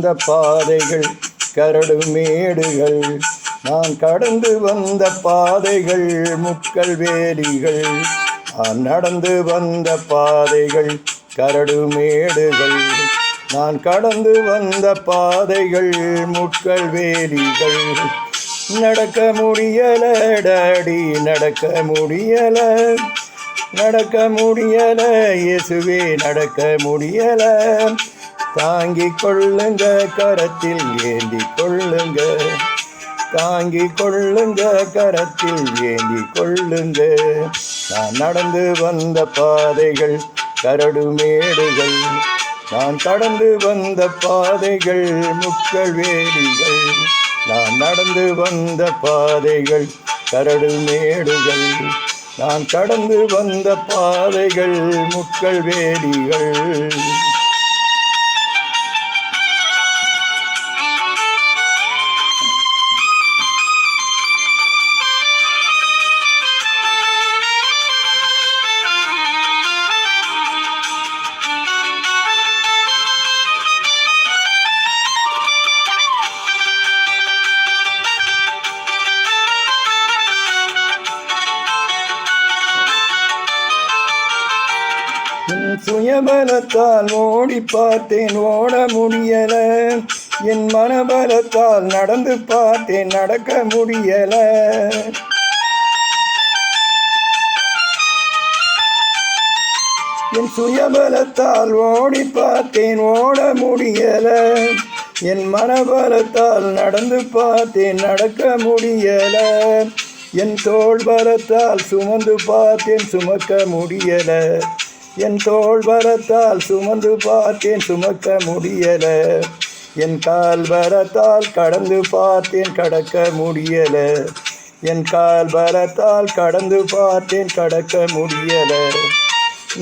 வந்த பாதைகள் கரடு மேடுகள், நான் கடந்து வந்த பாதைகள் முட்கள் வேலிகள். நான் நடந்து வந்த பாதைகள் கரடு மேடுகள், நான் கடந்து வந்த பாதைகள் முட்கள் வேலிகள். நடக்க முடியல டாடி, நடக்க முடியல, நடக்க முடியல இயேசுவே, நடக்க முடியல. தாங்கிக் கொள்ளுங்க, கரத்தில் ஏந்தி கொள்ளுங்க, தாங்கிக் கொள்ளுங்க, கரத்தில் ஏந்தி கொள்ளுங்க. நான் நடந்து வந்த பாதைகள் கரடு மேடுகள், நான் கடந்து வந்த பாதைகள் முட்கள் வேலிகள். நான் நடந்து வந்த பாதைகள் கரடு மேடுகள், நான் கடந்து வந்த பாதைகள் முட்கள் வேலிகள். சுயபலத்தால் ஓடி பார்த்தேன், ஓட முடியல. என் மனபலத்தால் நடந்து பார்த்தேன், நடக்க முடியல. என் சுயபலத்தால் ஓடி பார்த்தேன், ஓட முடியல. என் மனபலத்தால் நடந்து பார்த்தேன், நடக்க முடியல. என் தோள் பலத்தால் சுமந்து பார்த்தேன், சுமக்க முடியல. என் தோள் பலத்தால் சுமந்து பார்த்தேன், சுமக்க முடியல. என் கால் பலத்தால் கடந்து பார்த்தேன், கடக்க முடியல. என் கால் பலத்தால் கடந்து பார்த்தேன், கடக்க முடியல.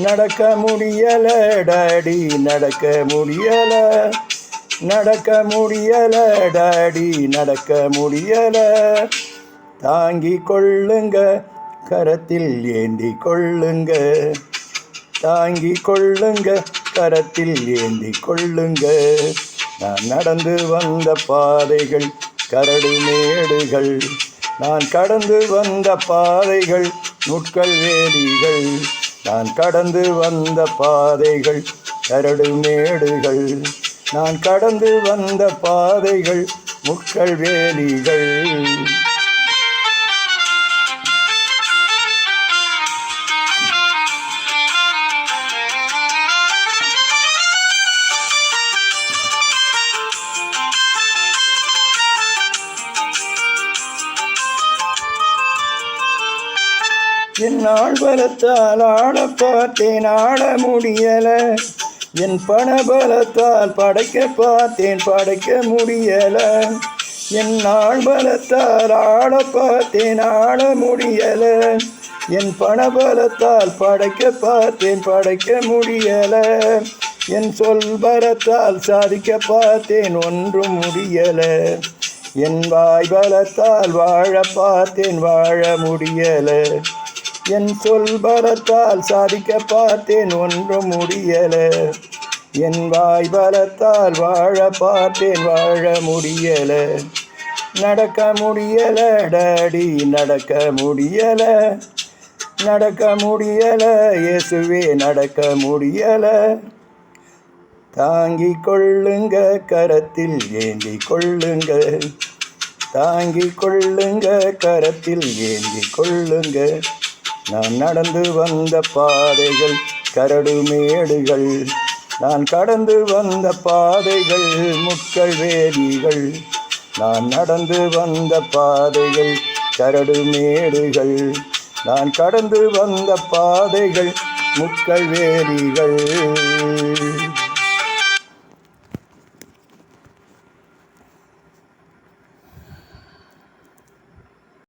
நடக்க முடியல டாடி, நடக்க முடியல, நடக்க முடியல டாடி, நடக்க முடியல. தாங்கிக் கொள்ளுங்க, கரத்தில் ஏந்தி கொள்ளுங்க, தாங்கிக் கொள்ளுங்க, கரத்தில் ஏந்தி கொள்ளுங்க. நான் நடந்து வந்த பாதைகள் கரடு மேடுகள், நான் கடந்து வந்த பாதைகள் முட்கள் வேலிகள். நான் கடந்து வந்த பாதைகள் கரடு மேடுகள், நான் கடந்து வந்த பாதைகள் முட்கள் வேலிகள். என் ஆழ்பலத்தால் ஆட பார்த்தேன், ஆட முடியல. என் பணபலத்தால் படைக்க பார்த்தேன், படைக்க முடியல. என் ஆழ்பலத்தால் ஆட பார்த்தேன், ஆட முடியல. என் பணபலத்தால் படைக்க பார்த்தேன், படைக்க முடியல. என் சொல் பலத்தால் சாதிக்க பார்த்தேன், ஒன்றும் முடியல. என் வாய் பலத்தால் வாழ பார்த்தேன், வாழ முடியல. என் சொல் பலத்தால் சாதிக்க பார்த்தேன், ஒன்றும் முடியல. என் வாய் பலத்தால் வாழ பார்த்தேன், வாழ முடியல. நடக்க முடியல டாடி, நடக்க முடியல, நடக்க முடியல இயேசுவே, நடக்க முடியல. தாங்கிக் கொள்ளுங்க, கரத்தில் ஏந்தி கொள்ளுங்க, தாங்கிக் கொள்ளுங்க, கரத்தில் ஏந்தி கொள்ளுங்க. நான் நடந்து வந்த பாதைகள் கரடு மேடுகள், நான் கடந்து வந்த பாதைகள் முட்கள் வேலிகள். நான் நடந்து வந்த பாதைகள் கரடு மேடுகள், நான் கடந்து வந்த பாதைகள் முட்கள் வேலிகள்.